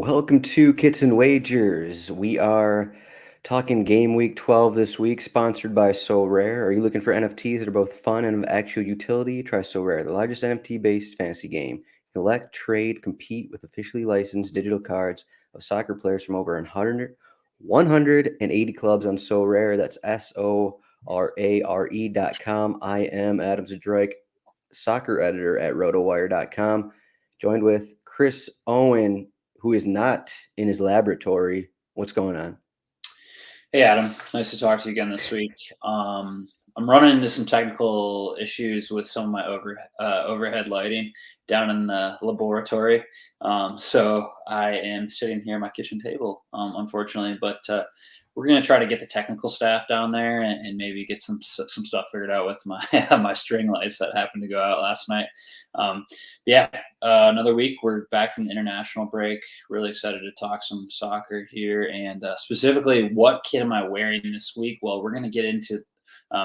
Welcome to Kits and Wagers. We are talking Game Week 12 this week, sponsored by So Rare. Are you looking for NFTs that are both fun and of actual utility? Try So Rare, the largest NFT-based fantasy game. Collect, trade, compete with officially licensed digital cards of soccer players from over 180 clubs on So Rare. That's SORARE.com. I am Adam Zdroik, soccer editor at rotowire.com, joined with Chris Owen, who is not in his laboratory. What's going on? Hey Adam, nice to talk to you again this week. I'm running into some technical issues with some of my overhead lighting down in the laboratory. So I am sitting here at my kitchen table, unfortunately, but we're going to try to get the technical staff down there and maybe get some stuff figured out with my my string lights that happened to go out last night. Yeah, another week. We're back from the international break. Really excited to talk some soccer here, and specifically, what kit am I wearing this week? Well, we're going to get into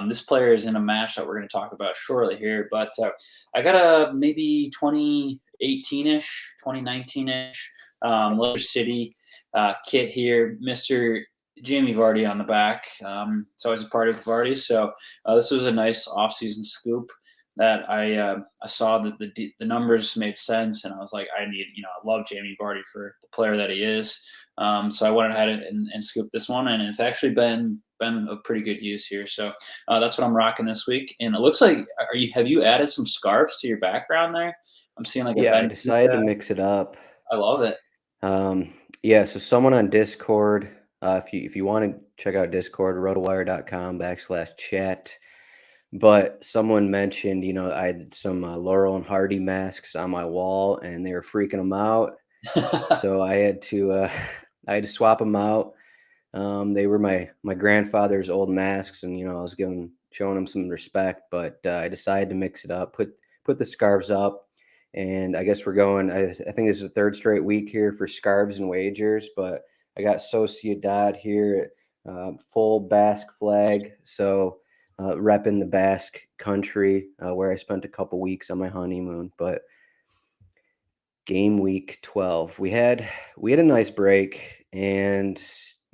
this player is in a match that we're going to talk about shortly here, but I got a maybe 2018-ish, 2019-ish Leicester City kit here, Mr. Jamie Vardy on the back. It's always a part of Vardy, so this was a nice off-season scoop that I saw that the numbers made sense, and I was like, I love Jamie Vardy for the player that he is. So I went ahead and scooped this one, and it's actually been a pretty good use here. So that's what I'm rocking this week. And it looks like have you added some scarves to your background there? I'm seeing like I decided to mix it up. I love it. So someone on Discord, if you want to check out Discord, rotowire.com/chat. But someone mentioned, I had some Laurel and Hardy masks on my wall, and they were freaking them out. So I had to swap them out. They were my grandfather's old masks, and I was showing them some respect. But I decided to mix it up, put the scarves up, and I guess we're going. I think this is the third straight week here for scarves and wagers. But I got Sociedad here, full Basque flag, so. Repping the Basque country, where I spent a couple weeks on my honeymoon. But Game Week 12, we had a nice break, and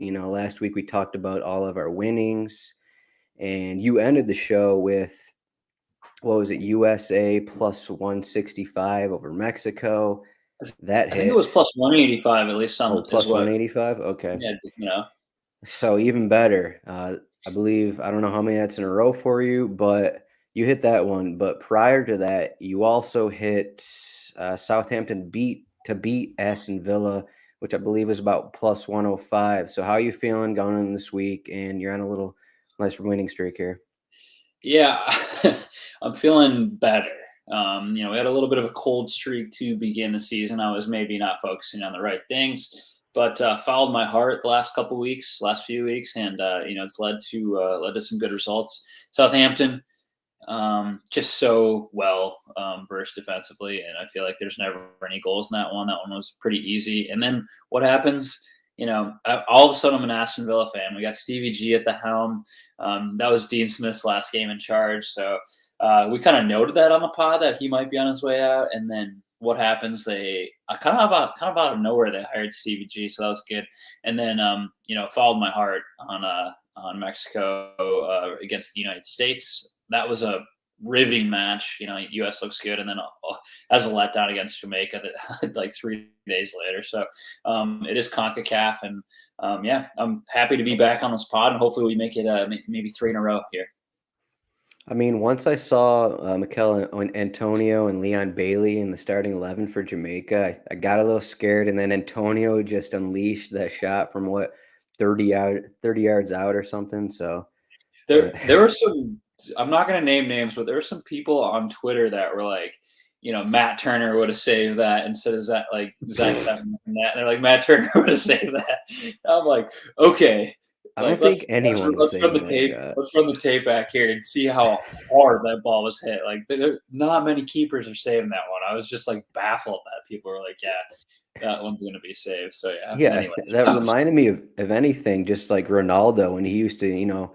last week we talked about all of our winnings, and you ended the show with, what was it, USA plus 165 over Mexico. That I think it was plus 185 at least. plus 185. Okay. Yeah, So even better. I believe, I don't know how many that's in a row for you, but you hit that one. But prior to that, you also hit Southampton beat Aston Villa, which I believe is about plus 105. So how are you feeling going in this week? And you're on a little nice winning streak here. Yeah, I'm feeling better. We had a little bit of a cold streak to begin the season. I was maybe not focusing on the right things, but followed my heart the last few weeks, and it's led to some good results. Southampton, just so well versed defensively, and I feel like there's never any goals in that one. That one was pretty easy. And then what happens? All of a sudden I'm an Aston Villa fan. We got Stevie G at the helm. That was Dean Smith's last game in charge, so we kind of noted that on the pod that he might be on his way out. And then what happens? They kind of out of nowhere they hired Stevie G, so that was good. And then followed my heart on Mexico against the United States. That was a riveting match. U.S. looks good, and then as a letdown against Jamaica like 3 days later. So it is CONCACAF, and I'm happy to be back on this pod, and hopefully we make it maybe 3 in a row here. I mean, once I saw Mikel Antonio and Leon Bailey in the starting 11 for Jamaica, I got a little scared, and then Antonio just unleashed that shot from 30 yards out or something. So there were some. I'm not going to name names, but there were some people on Twitter that were like, Matt Turner would have saved that instead of Zach Steffen. And they're like, Matt Turner would have saved that. I'm like, okay. I don't think anyone was saying that shot. Let's run the tape back here and see how hard that ball was hit. Like, not many keepers are saving that one. I was just like baffled that people were like, yeah, that one's going to be saved. So Yeah, anyway. that reminded me of anything, just like Ronaldo when he used to,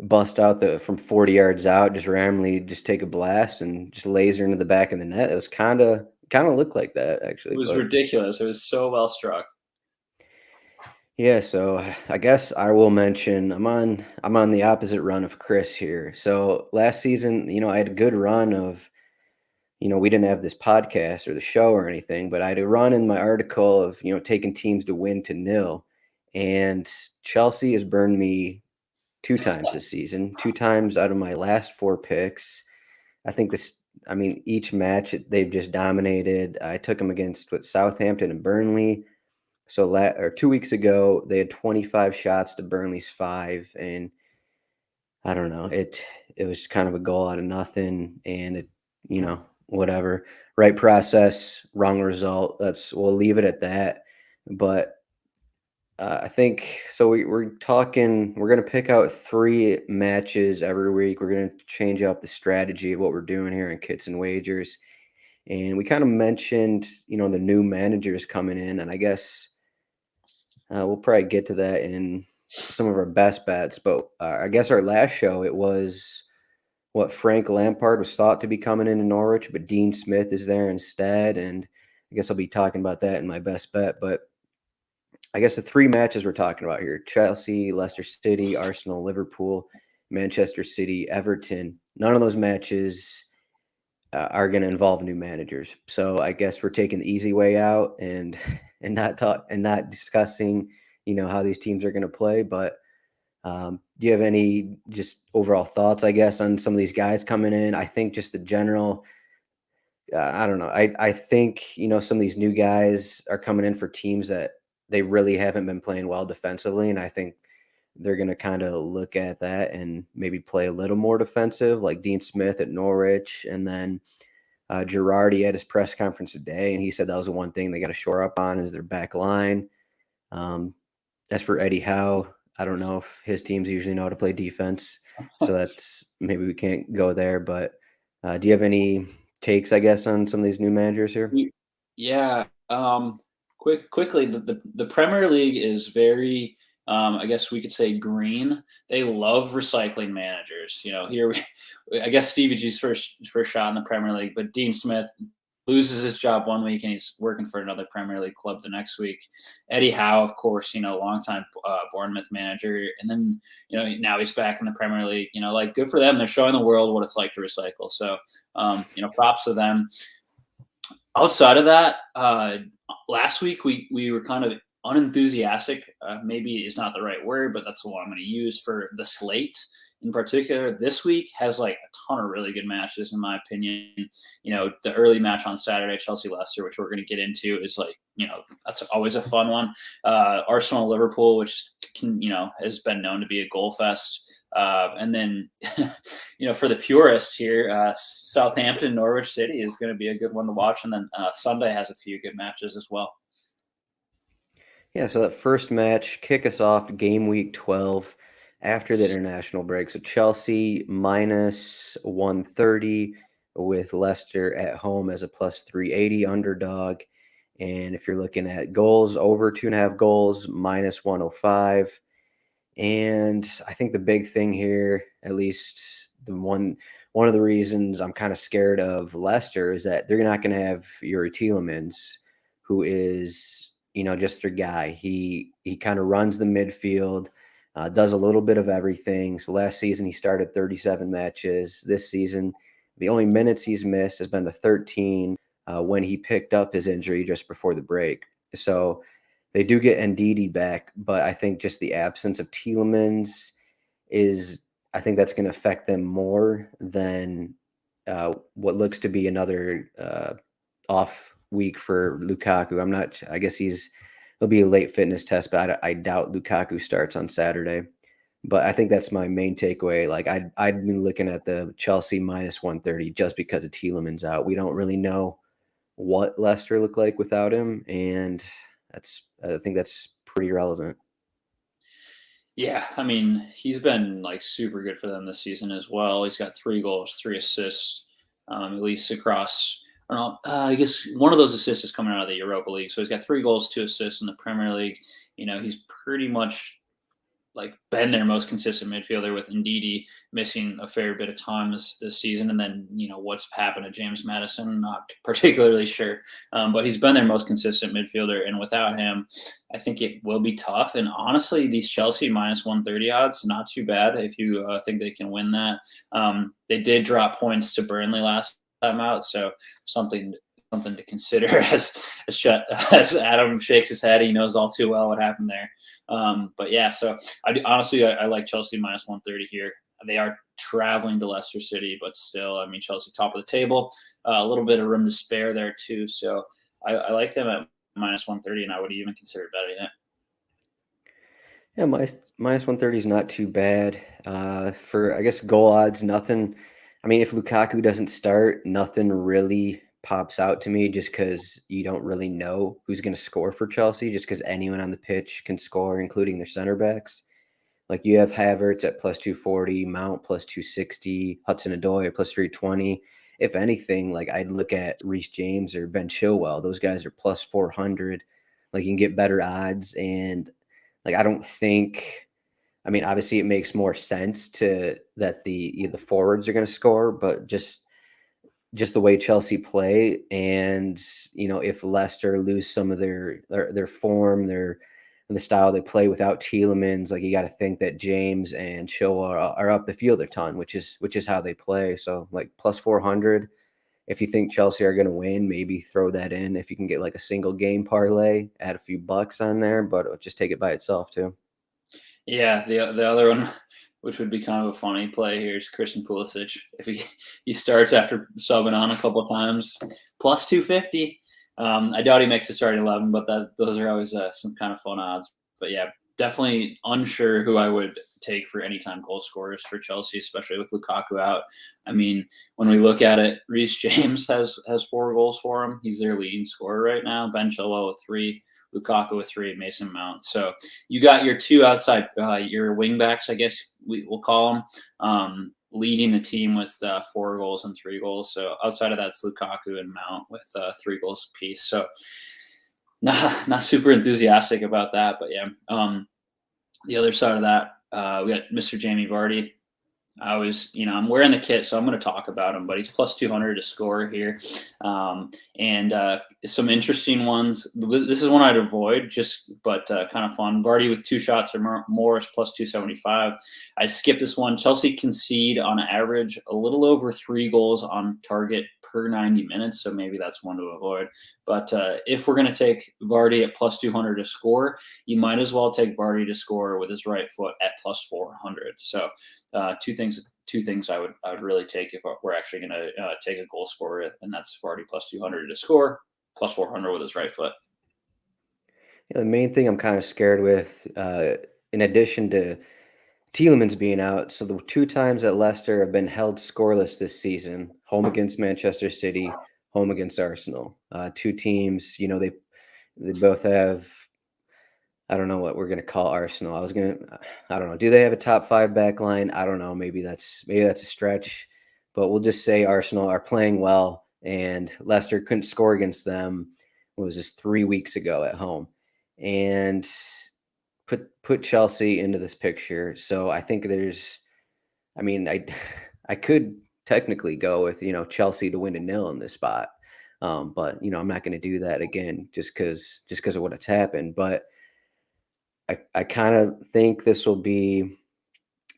bust out from 40 yards out, just randomly just take a blast and just laser into the back of the net. It was kind of looked like that, actually. It was ridiculous. It was so well struck. Yeah, so I guess I will mention I'm on the opposite run of Chris here. So last season, I had a good run of, we didn't have this podcast or the show or anything, but I had a run in my article of, taking teams to win to nil. And Chelsea has burned me two times this season, two times out of my last four picks. I think each match they've just dominated. I took them against Southampton and Burnley. So 2 weeks ago, they had 25 shots to Burnley's 5, and I don't know. It was kind of a goal out of nothing, and whatever. Right process, wrong result. We'll leave it at that. But I think so. We're talking. We're gonna pick out three matches every week. We're gonna change up the strategy of what we're doing here in Kits and Wagers, and we kind of mentioned, the new managers coming in, and I guess we'll probably get to that in some of our best bets. But I guess our last show, it was what Frank Lampard was thought to be coming into Norwich, but Dean Smith is there instead. And I guess I'll be talking about that in my best bet. But I guess the three matches we're talking about here: Chelsea, Leicester City, Arsenal, Liverpool, Manchester City, Everton. None of those matches are going to involve new managers. So I guess we're taking the easy way out and not discussing, how these teams are going to play. But do you have any just overall thoughts, I guess, on some of these guys coming in? I think just the general. I don't know. I think, some of these new guys are coming in for teams that they really haven't been playing well defensively, and I think they're going to kind of look at that and maybe play a little more defensive, like Dean Smith at Norwich, and then Girardi at his press conference today, and he said that was the one thing they got to shore up on is their back line. Um, as for Eddie Howe, I don't know if his teams usually know how to play defense, so that's maybe we can't go there. But do you have any takes, I guess, on some of these new managers here? Yeah. Quickly, the Premier League is very, I guess we could say, green. They love recycling managers. I guess Stevie G's first shot in the Premier League, but Dean Smith loses his job one week and he's working for another Premier League club the next week. Eddie Howe, of course, longtime Bournemouth manager, and then now he's back in the Premier League. Like good for them. They're showing the world what it's like to recycle. So, props to them. Outside of that, last week we were kind of unenthusiastic. Maybe is not the right word, but that's the one I'm going to use for the slate in particular. This week has like a ton of really good matches, in my opinion. The early match on Saturday, Chelsea Leicester, which we're going to get into, is like that's always a fun one. Arsenal Liverpool, which has been known to be a goal fest. And then, for the purists here, Southampton Norwich City is going to be a good one to watch. And then Sunday has a few good matches as well. Yeah, so that first match, kick us off, game week 12 after the international break. So Chelsea minus 130 with Leicester at home as a plus 380 underdog. And if you're looking at goals, over 2.5 goals, minus 105. And I think the big thing here, at least one of the reasons I'm kind of scared of Leicester, is that they're not going to have Yuri Tielemans, who is, just their guy. He kind of runs the midfield, does a little bit of everything. So last season he started 37 matches. This season, the only minutes he's missed has been the 13 when he picked up his injury just before the break. So they do get Ndidi back, but I think just the absence of Tielemans I think that's going to affect them more than what looks to be another off week for Lukaku. I guess there'll be a late fitness test, but I doubt Lukaku starts on Saturday. But I think that's my main takeaway. Like I'd been looking at the Chelsea minus 130 just because of Tielemans out. We don't really know what Leicester look like without him, and I think that's pretty relevant. Yeah, I mean, he's been like super good for them this season as well. He's got 3 goals, 3 assists, at least across. I don't know. I guess one of those assists is coming out of the Europa League. So he's got 3 goals, 2 assists in the Premier League. He's pretty much like been their most consistent midfielder, with Ndidi missing a fair bit of time this season. And then, what's happened to James Madison, not particularly sure. But he's been their most consistent midfielder. And without him, I think it will be tough. And honestly, these Chelsea minus 130 odds, not too bad if you think they can win that. They did drop points to Burnley last time out. So something to consider as Adam shakes his head. He knows all too well what happened there. But yeah, so I like Chelsea minus 130 here. They are traveling to Leicester City, but still, I mean, Chelsea top of the table, a little bit of room to spare there too. So I like them at minus 130, and I would even consider betting it. Yeah, minus 130 is not too bad. For, I guess, goal odds, nothing. I mean, if Lukaku doesn't start, nothing really pops out to me, just because you don't really know who's going to score for Chelsea, just because anyone on the pitch can score, including their center backs. Like, you have Havertz at plus 240, Mount plus 260, Hudson-Odoi at plus 320. If anything, like, I'd look at Reece James or Ben Chilwell. Those guys are plus 400. Like, you can get better odds. And, like, I don't think, I mean, obviously it makes more sense that the forwards are going to score, but just the way Chelsea play, and if Leicester lose some of their form, the style they play without Tielemans, like, you got to think that James and Chilwell are up the field a ton, which is how they play. So, like, plus 400. If you think Chelsea are going to win, maybe throw that in. If you can get like a single game parlay, add a few bucks on there, but just take it by itself too. Yeah, the other one, which would be kind of a funny play here, is Christian Pulisic. If he starts after subbing on a couple of times, plus 250. I doubt he makes the starting 11, but those are always some kind of fun odds. But yeah, definitely unsure who I would take for anytime goal scorers for Chelsea, especially with Lukaku out. I mean, when we look at it, Reece James has 4 goals for him. He's their leading scorer right now. Ben Chilwell with 3. Lukaku with 3, Mason Mount. So you got your 2 outside, your wing backs, I guess we'll call them, leading the team with 4 goals and 3 goals. So outside of that, it's Lukaku and Mount with 3 goals apiece. So not super enthusiastic about that, but yeah. The other side of that, we got Mr. Jamie Vardy. I'm wearing the kit, so I'm going to talk about him, but he's plus 200 to score here. And some interesting ones. This is one I'd avoid, but kind of fun. Vardy with 2 shots or more is plus 275. I skipped this one. Chelsea concede on average a little over 3 goals on target per 90 minutes, so maybe that's one to avoid. But if we're going to take Vardy at plus 200 to score, you might as well take Vardy to score with his right foot at plus 400. So two things I would really take if we're actually going to take a goal scorer, and that's Vardy plus 200 to score, plus 400 with his right foot. Yeah, the main thing I'm kind of scared with, in addition to Tielemans being out, so the 2 times that Leicester have been held scoreless this season, home against Manchester City, home against Arsenal. 2 teams, they both have, I don't know what we're going to call Arsenal. I don't know. Do they have a top 5 back line? I don't know. Maybe that's a stretch, but we'll just say Arsenal are playing well, and Leicester couldn't score against them. What was this, 3 weeks ago at home? And put Chelsea into this picture. So I think I could technically go with, Chelsea to win 1-0 in this spot. But I'm not going to do that again, just because of what's happened. But I kind of think this will be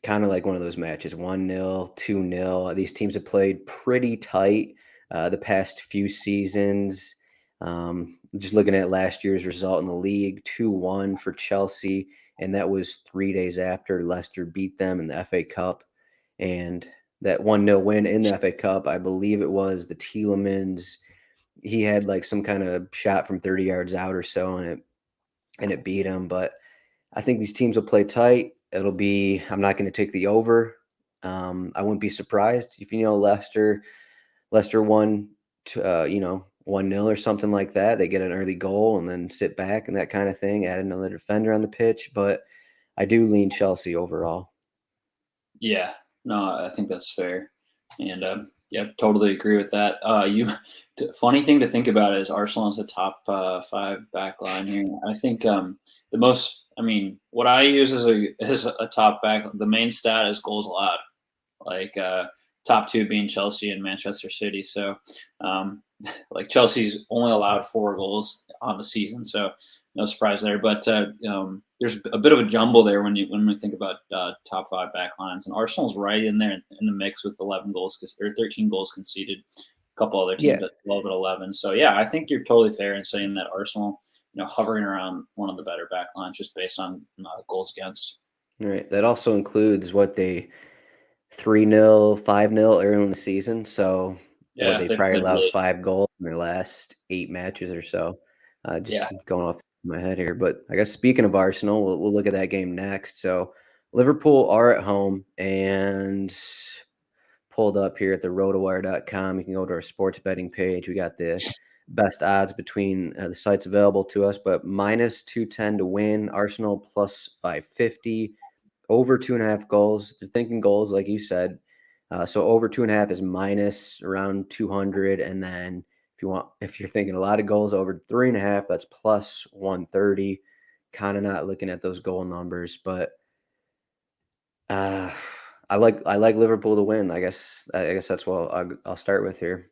kind of like one of those matches, 1-0, 2-0. These teams have played pretty tight the past few seasons. Just looking at last year's result in the league, 2-1 for Chelsea, and that was 3 days after Leicester beat them in the FA Cup. And that 1-0 win in the FA Cup, I believe it was the Tielemans. He had like some kind of shot from 30 yards out or so, and it beat him. But I think these teams will play tight. I'm not going to take the over. I wouldn't be surprised if, Leicester won, 1-0 or something like that. They get an early goal and then sit back and that kind of thing, add another defender on the pitch. But I do lean Chelsea overall. Yeah, no, I think that's fair. And Yep, totally agree with that. Funny thing to think about is Arsenal is a top five back line here. I think the most. I mean, what I use as a top back, the main stat is goals allowed. Like top two being Chelsea and Manchester City. So, um, like Chelsea's only allowed 4 goals on the season, so no surprise there. But there's a bit of a jumble there when we think about top five back lines, and Arsenal's right in there in the mix with 11 goals or 13 goals conceded. A couple other Yeah, teams at 12 and 11. So yeah, I think you're totally fair in saying that Arsenal, hovering around one of the better back lines just based on goals against. right. That also includes what they 3-0, 5-0 early in the season. So what Yeah, they they probably played allowed really. 5 goals in their last 8 matches or so. Just Yeah, going off my head here, but I guess speaking of Arsenal, we'll look at that game next. So Liverpool are at home and pulled up here at the rotowire.com. You can go to our sports betting page. We got the best odds between the sites available to us, but minus 210 to win, Arsenal plus 550, over 2.5 goals. They're thinking goals, like you said. So over 2.5 is minus around 200. And then if you're thinking a lot of goals, over 3.5, that's plus 130. Kind of not looking at those goal numbers, but uh, I like Liverpool to win. I guess that's what I'll start with here.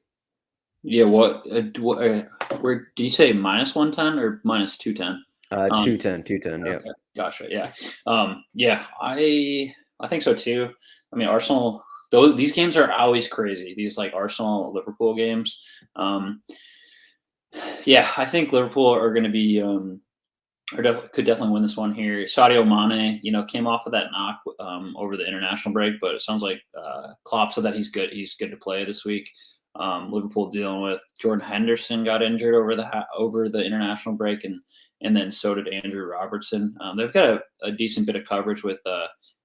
Yeah, where do you say -110 or -210? 210, 210. Yep. Okay, gotcha. Yeah, yeah, I think so too. I mean, Arsenal. These games are always crazy. These like Arsenal Liverpool games. Um, yeah, I think Liverpool are going to be could definitely win this one here. Sadio Mane, came off of that knock over the international break, but it sounds like Klopp said that he's good. He's good to play this week. Liverpool dealing with Jordan Henderson got injured over the international break, and then so did Andrew Robertson. They've got a decent bit of coverage with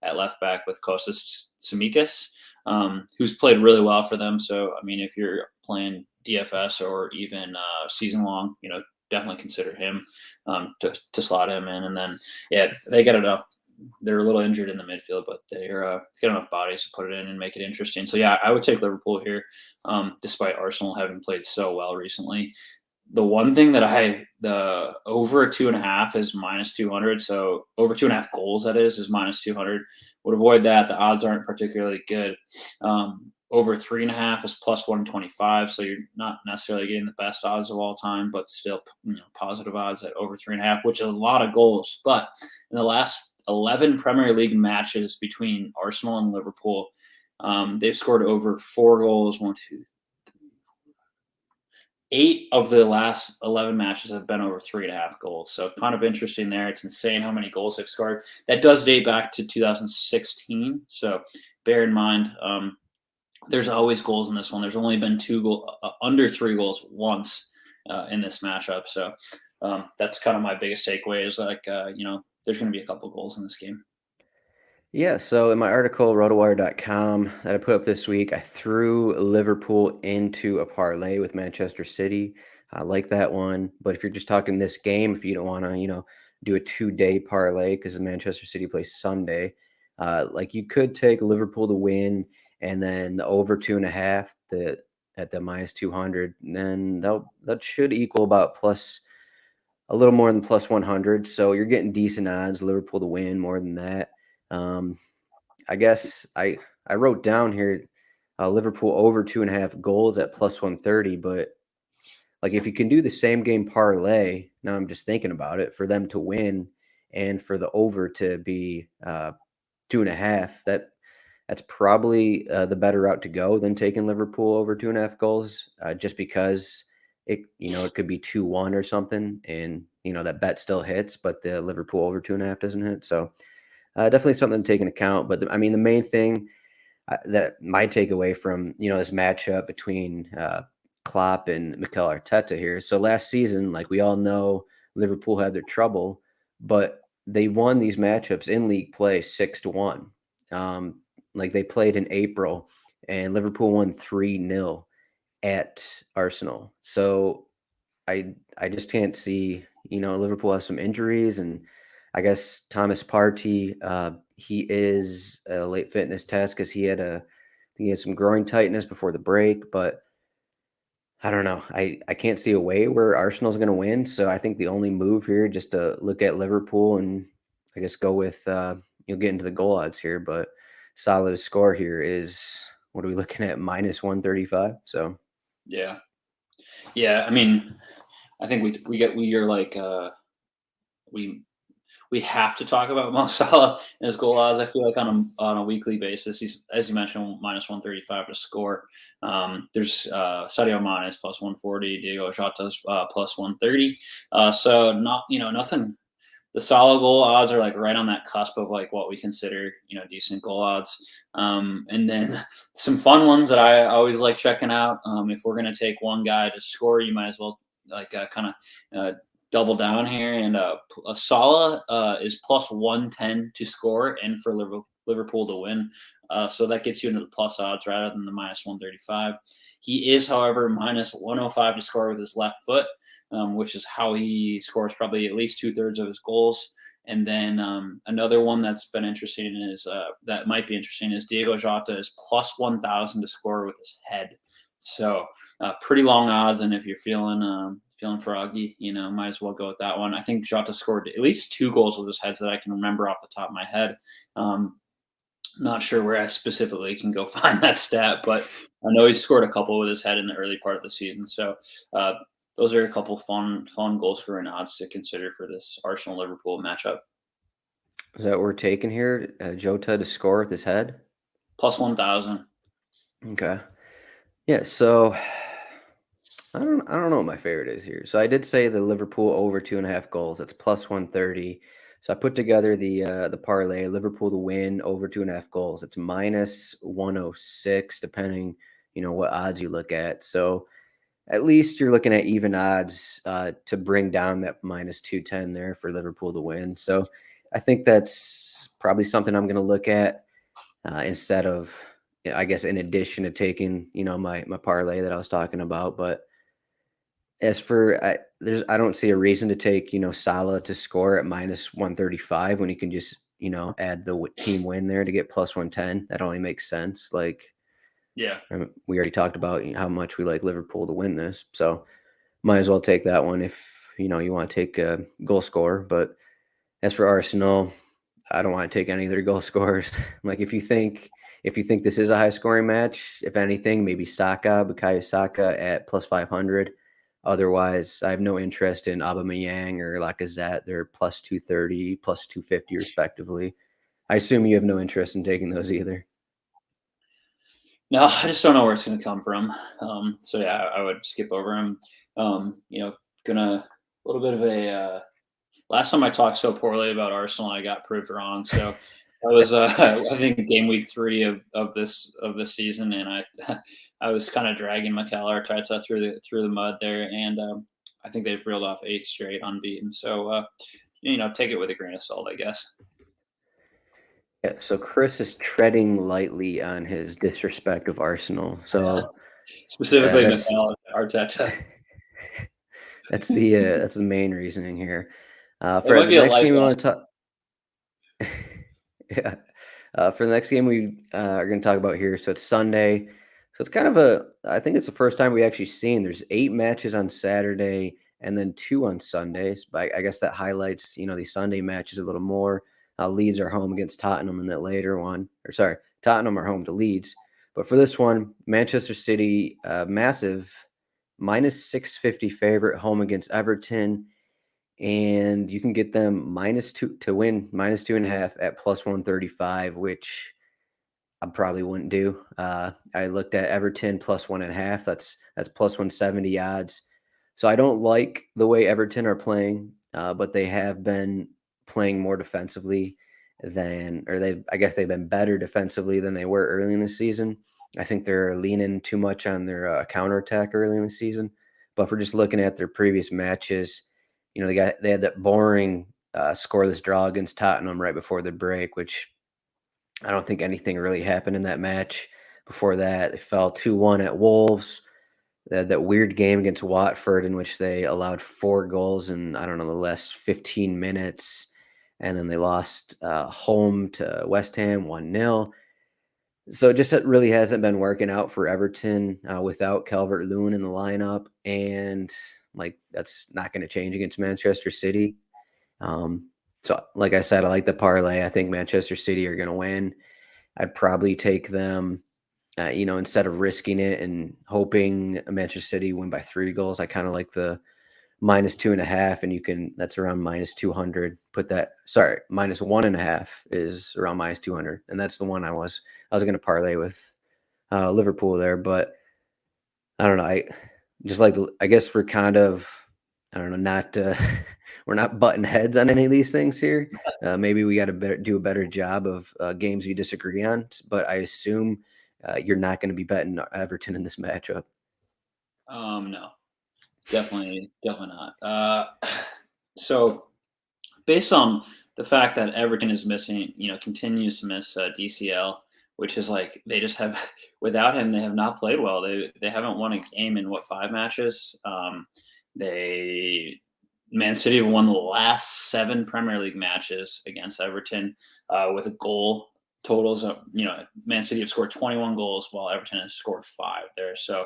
at left back with Kostas Tsimikas, who's played really well for them. So I mean, if you're playing DFS or even season long, definitely consider him to slot him in. And then, yeah, they got enough. They're a little injured in the midfield, but they're got enough bodies to put it in and make it interesting. So yeah, I would take Liverpool here, despite Arsenal having played so well recently. The one thing that the over 2.5 is -200. So over 2.5 goals, that is -200. Would avoid that. The odds aren't particularly good. Over 3.5 is +125. So you're not necessarily getting the best odds of all time, but still, positive odds at over 3.5, which is a lot of goals. But in the last 11 Premier League matches between Arsenal and Liverpool, they've scored over 4 goals. 8 of the last 11 matches have been over 3.5 goals. So kind of interesting there. It's insane how many goals they've scored. That does date back to 2016. So bear in mind, there's always goals in this one. There's only been under 3 goals once in this matchup. So that's kind of my biggest takeaway is like, there's going to be a couple goals in this game. Yeah, so in my article, rotowire.com, that I put up this week, I threw Liverpool into a parlay with Manchester City. I like that one. But if you're just talking this game, if you don't want to, do a 2-day parlay because Manchester City plays Sunday, like you could take Liverpool to win and then the over 2.5 at the minus 200. And then that should equal about plus a little more than plus 100. So you're getting decent odds, Liverpool to win more than that. Um, I guess I wrote down here Liverpool over 2.5 goals at plus 130, but like if you can do the same game parlay, now I'm just thinking about it for them to win and for the over to be 2.5, that's probably the better route to go than taking Liverpool over 2.5 goals, just because it could be 2-1 or something, and that bet still hits, but the Liverpool over 2.5 doesn't hit. So definitely something to take into account. But I mean, the main thing that my takeaway from this matchup between Klopp and Mikel Arteta here. So last season, like we all know, Liverpool had their trouble, but they won these matchups in league play 6-1. Like they played in April, and Liverpool won 3-0 at Arsenal. So I just can't see. Liverpool has some injuries, and I guess Thomas Partey, he is a late fitness test because he had a He had some groin tightness before the break, but I don't know. I can't see a way where Arsenal's going to win. So I think the only move here, just to look at Liverpool and I guess go with you'll get into the goal odds here, but solid score here is what are we looking at? Minus 135. So Yeah. Yeah. I mean, I think we are like we we have to talk about Mo Salah and his goal odds. I feel like on a weekly basis, he's, as you mentioned, minus 135 to score. There's Sadio Mane is plus 140, Diego Jota's plus 130. So not nothing. The Salah goal odds are like right on that cusp of like what we consider decent goal odds. And then some fun ones that I always like checking out. If we're gonna take one guy to score, you might as well like kind of double down here. And Salah is plus 110 to score and for Liverpool to win. So that gets you into the plus odds rather than the minus 135. He is, however, minus 105 to score with his left foot, which is how he scores probably at least 2/3 of his goals. And then another one that's been interesting is that might be interesting is Diego Jota is plus 1,000 to score with his head. So pretty long odds, and if you're feeling froggy, might as well go with that one. I think Jota scored at least 2 goals with his heads that I can remember off the top of my head. Not sure where I specifically can go find that stat, but I know he scored a couple with his head in the early part of the season. So those are a couple fun goal scoring odds to consider for this Arsenal Liverpool matchup. is that what we're taking here? Jota to score with his head? Plus 1,000. Okay. Yeah, so I don't know what my favorite is here. So I did say the Liverpool over 2.5 goals. That's plus 130. So I put together the parlay Liverpool to win over 2.5 goals. It's minus 106, depending what odds you look at. So at least you're looking at even odds to bring down that minus 210 there for Liverpool to win. So I think that's probably something I'm going to look at instead of, I guess, in addition to taking my parlay that I was talking about, but. As for I don't see a reason to take Salah to score at minus 135 when you can just add the team win there to get plus 110. That only makes sense. Like Yeah. we already talked about how much we like Liverpool to win this, so might as well take that one if you want to take a goal scorer. But as for Arsenal, I don't want to take any of their goal scorers. Like if you think this is a high scoring match, if anything, maybe Bukayo Saka at plus 500. Otherwise, I have no interest in Aubameyang or Lacazette. They're plus 230, plus 250 respectively. I assume you have no interest in taking those either. No, I just don't know where it's going to come from. So yeah, I would skip over him. Gonna a little bit of a. Last time I talked so poorly about Arsenal, I got proved wrong. So that was, I think, game week 3 of this season, and I was kind of dragging Mikel Arteta through the mud there, and I think they've reeled off 8 straight unbeaten. So take it with a grain of salt, I guess. Yeah, so Chris is treading lightly on his disrespect of Arsenal. So Specifically, that's Mikel Arteta. that's the main reasoning here. It For might the be a next life game we want lesson. to talk. Yeah. For the next game we are going to talk about here, so it's Sunday. So it's kind of I think it's the first time we actually seen there's 8 matches on Saturday and then 2 on Sundays. But I guess that highlights, these Sunday matches a little more. Leeds are home against Tottenham in that later one. Or sorry, Tottenham are home to Leeds. But for this one, Manchester City, massive minus 650 favorite home against Everton. And you can get them -2 to win, -2.5 at plus 135, which I probably wouldn't do. I looked at Everton plus 1.5. That's plus 170 odds. So I don't like the way Everton are playing, but they have been playing more defensively I guess they've been better defensively than they were early in the season. I think they're leaning too much on their counterattack early in the season. But if we're just looking at their previous matches, they had that boring scoreless draw against Tottenham right before the break, which I don't think anything really happened in that match. Before that, they fell 2-1 at Wolves. They had that weird game against Watford in which they allowed 4 goals in, I don't know, the last 15 minutes. And then they lost home to West Ham 1-0. So just it really hasn't been working out for Everton without Calvert-Lewin in the lineup, and like that's not going to change against Manchester City. Um, so, like I said, I like the parlay. I think Manchester City are going to win. I'd probably take them. Instead of risking it and hoping Manchester City win by 3 goals, I kind of like the -2.5, and that's around -200. -1.5 is around -200, and that's the one I was going to parlay with Liverpool there, but I don't know. I guess we're kind of, I don't know, not we're not butting heads on any of these things here. Maybe we got to do a better job of games we disagree on, but I assume you're not going to be betting Everton in this matchup. No, definitely not. So based on the fact that Everton is missing, continues to miss DCL, which is like they just have without him, they have not played well. They haven't won a game in 5 matches. They Man City have won the last 7 Premier League matches against Everton with a goal totals. Man City have scored 21 goals while Everton has scored 5 there. So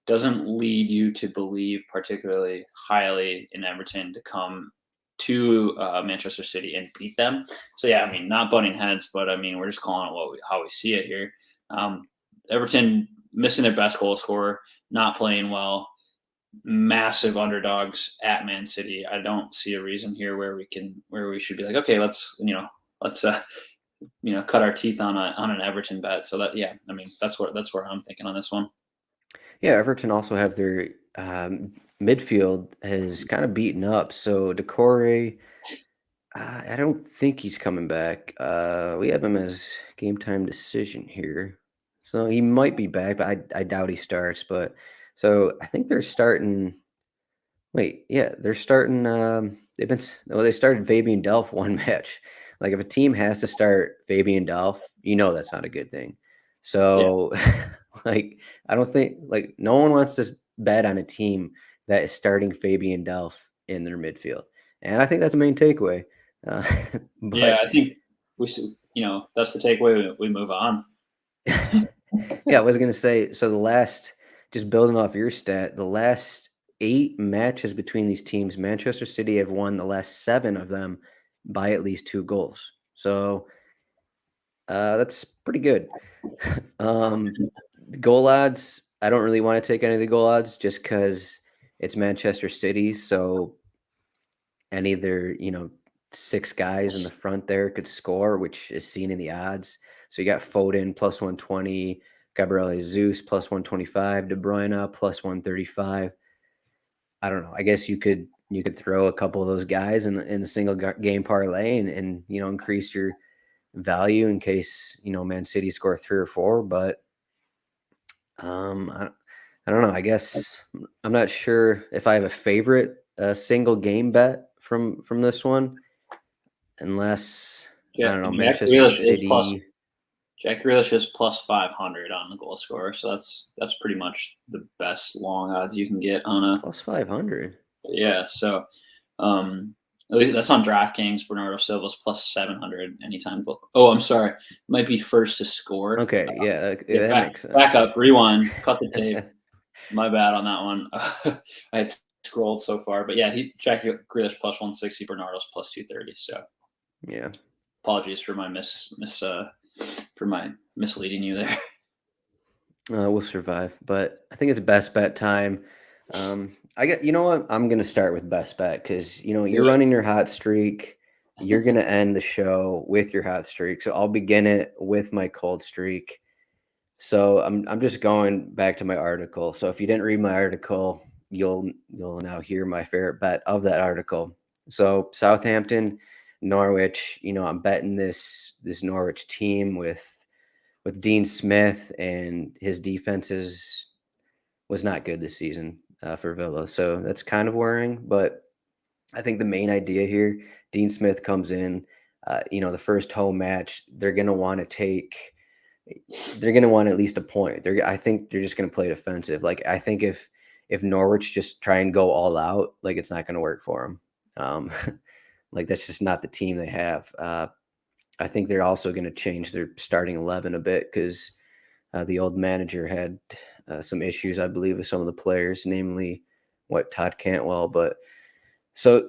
doesn't lead you to believe particularly highly in Everton to come to Manchester City and beat them. So yeah, I mean, not butting heads, but I mean, we're just calling it how we see it here. Everton missing their best goal scorer, not playing well, massive underdogs at Man City. I don't see a reason here where we should be like, okay, let's cut our teeth on an Everton bet. So that, yeah, I mean, that's where I'm thinking on this one. Yeah, Everton also have their midfield has kind of beaten up. So Decore, I don't think he's coming back. We have him as game time decision here, so he might be back, but I doubt he starts. But so I think they're starting. Wait, yeah, they're starting. They started Fabian Delph one match. Like if a team has to start Fabian Delph, that's not a good thing. Yeah. So, like I don't think like no one wants to bet on a team that is starting Fabian Delph in their midfield, and I think that's the main takeaway. Uh, Yeah, but I think that's the takeaway. We move on. yeah, I was gonna say. So just building off your stat, the last 8 matches between these teams, Manchester City have won the last 7 of them by at least 2 goals. So that's pretty good. Goal odds, I don't really want to take any of the goal odds just because it's Manchester City. So any of their, 6 guys in the front there could score, which is seen in the odds. So you got Foden +120, Gabriel Jesus +125, De Bruyne +135. I don't know. I guess you could throw a couple of those guys in a single game parlay and increase your value in case Man City score 3 or 4. But I don't know. I guess I'm not sure if I have a favorite single game bet from this one, unless I Jack, don't know Jack Manchester Grealish is plus City Jack Grealish is +500 on the goal scorer, so that's pretty much the best long odds you can get on a +500. yeah. So at least that's on DraftKings. Bernardo Silva's +700 anytime. Oh, I'm sorry, might be first to score. Okay, yeah, Yeah, that makes back sense. up, rewind, cut the tape. My bad on that one. I had scrolled so far, but yeah, Jack Grealish +160, Bernardo's +230. So Yeah. apologies for my for my misleading you there. We'll survive, but I think it's best bet time. You know what? I'm gonna start with best bet because Do you're it. running your hot streak. You're gonna end the show with your hot streak, so I'll begin it with my cold streak. So I'm just going back to my article. So if you didn't read my article, you'll now hear my favorite bet of that article. So Southampton, Norwich. I'm betting this Norwich team with Dean Smith, and his defenses was not good this season for Villa. So that's kind of worrying. But I think the main idea here, Dean Smith comes in. The first home match, they're going to want at least a point. I think they're just going to play defensive. Like I think if Norwich just try and go all out, like it's not going to work for them. Like that's just not the team they have. I think they're also going to change their starting 11 a bit because The old manager had some issues, I believe, with some of the players, namely Todd Cantwell. But so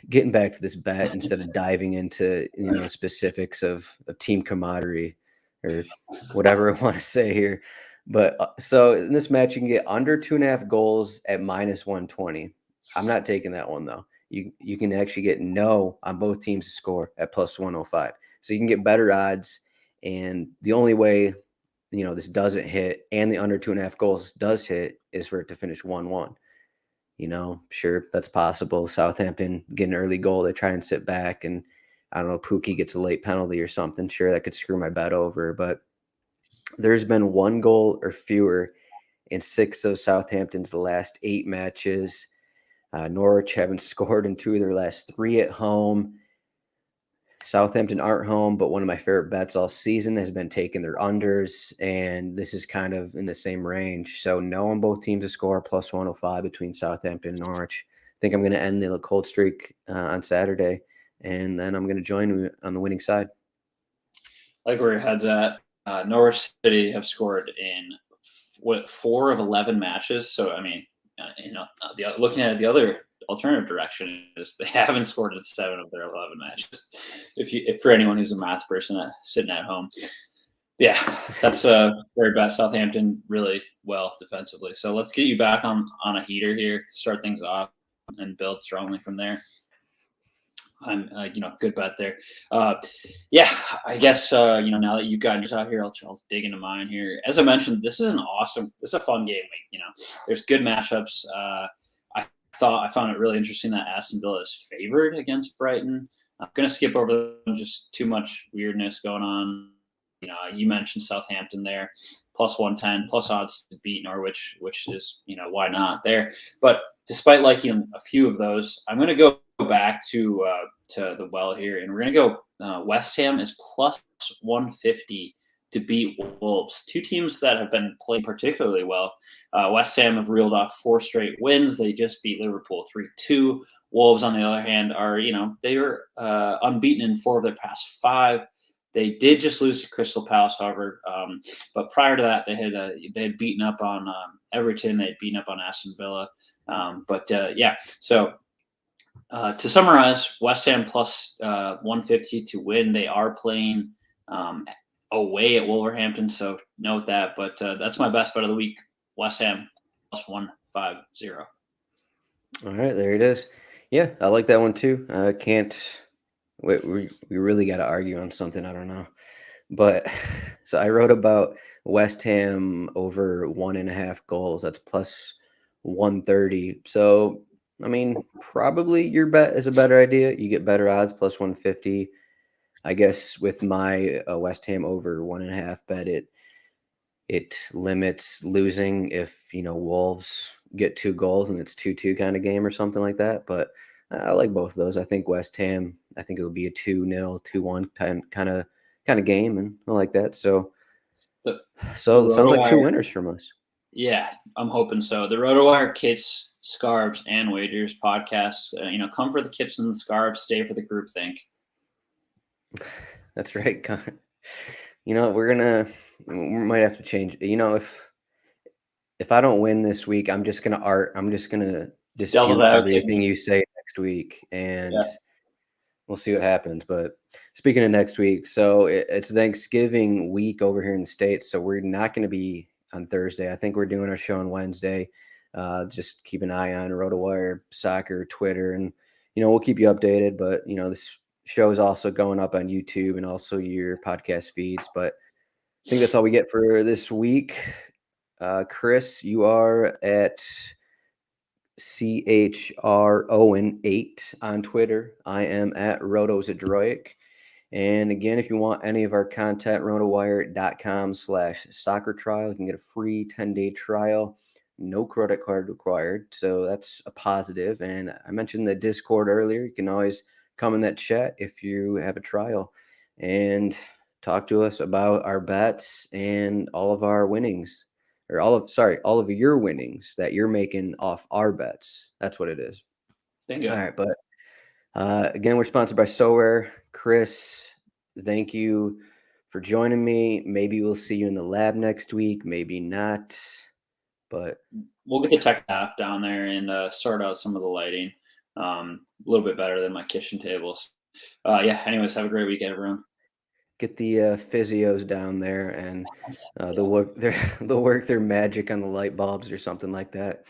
getting back to this bet instead of diving into the specifics of team camaraderie or whatever I want to say here. But so in this match, you can get under 2.5 goals at -120. I'm not taking that one though. You can actually get no on both teams to score at +105. So you can get better odds. And the only way this doesn't hit and the under 2.5 goals does hit is for it to finish 1-1. Sure, that's possible. Southampton get an early goal, they try and sit back, and I don't know, Pookie gets a late penalty or something. Sure, that could screw my bet over, but there's been 1 goal or fewer in 6 of Southampton's last 8 matches. Norwich haven't scored in 2 of their last 3 at home. Southampton aren't home, but one of my favorite bets all season has been taking their unders, and this is kind of in the same range. So no on both teams to score +105 between Southampton and Norwich. I think I'm going to end the cold streak on Saturday, and then I'm going to join on the winning side. Like where your head's at. Norwich City have scored in 4 of 11 matches. So I mean, looking at it, the other alternative direction is they haven't scored in 7 of their 11 matches. If for anyone who's a math person sitting at home, yeah, that's a very bad. Southampton really well defensively. So let's get you back on a heater here, start things off, and build strongly from there. I'm, good bet there. Yeah, I guess, now that you've gotten us out here, I'll dig into mine here. As I mentioned, this is a fun game week. There's good matchups. I found it really interesting that Aston Villa is favored against Brighton. I'm going to skip over just too much weirdness going on. You mentioned Southampton there, +110, plus odds to beat Norwich, which is, why not there. But despite liking a few of those, I'm going to go back to the well here, and we're going to go West Ham is +150 to beat Wolves, 2 teams that have been playing particularly well. West Ham have reeled off 4 straight wins. They just beat Liverpool 3-2. Wolves, on the other hand, are they were unbeaten in 4 of their past 5. They did just lose to Crystal Palace, however, but prior to that, they had beaten up on Everton. They had beaten up on Aston Villa. So to summarize, West Ham +150 to win. They are playing away at Wolverhampton, so note that. But that's my best bet of the week. West Ham +150. All right, there it is. Yeah, I like that one too. We really got to argue on something. I don't know. But so I wrote about West Ham over 1.5 goals. That's +130. So, I mean, probably your bet is a better idea. You get better odds, +150. I guess with my West Ham over 1.5 bet, it limits losing if, Wolves get 2 goals and it's 2-2 kind of game or something like that. But I like both of those. I think West Ham, I think it would be a 2-0, 2-1 kind of game, and I like that. So it sounds like 2 winners from us. Yeah, I'm hoping so. The RotoWire Kits, Scarves, and Wagers podcast. Come for the kits and the scarves, stay for the groupthink. That's right. We might have to change. If I don't win this week, I'm just gonna dispute everything you say next week, and we'll see what happens. But speaking of next week, so it's Thanksgiving week over here in the States, so we're not going to be on Thursday. I think we're doing our show on Wednesday. Just keep an eye on RotoWire, Soccer, Twitter, and we'll keep you updated. But this show is also going up on YouTube and also your podcast feeds. But I think that's all we get for this week. Chris, you are at CHR Owen 8 on Twitter. I am at Zdroik. And again, if you want any of our content, rotowire.com/soccer trial. You can get a free 10-day trial, no credit card required. So that's a positive. And I mentioned the Discord earlier. You can always come in that chat if you have a trial and talk to us about our bets and all of our winnings. Or all of your winnings that you're making off our bets. That's what it is. Bingo. All right, but again, we're sponsored by SoRare. Chris, thank you for joining me. Maybe we'll see you in the lab next week. Maybe not. But We'll get the tech staff down there and sort out some of the lighting. A little bit better than my kitchen tables. Yeah. Anyways, have a great week, everyone. get the physios down there, and they'll work their they'll work their magic on the light bulbs or something like that.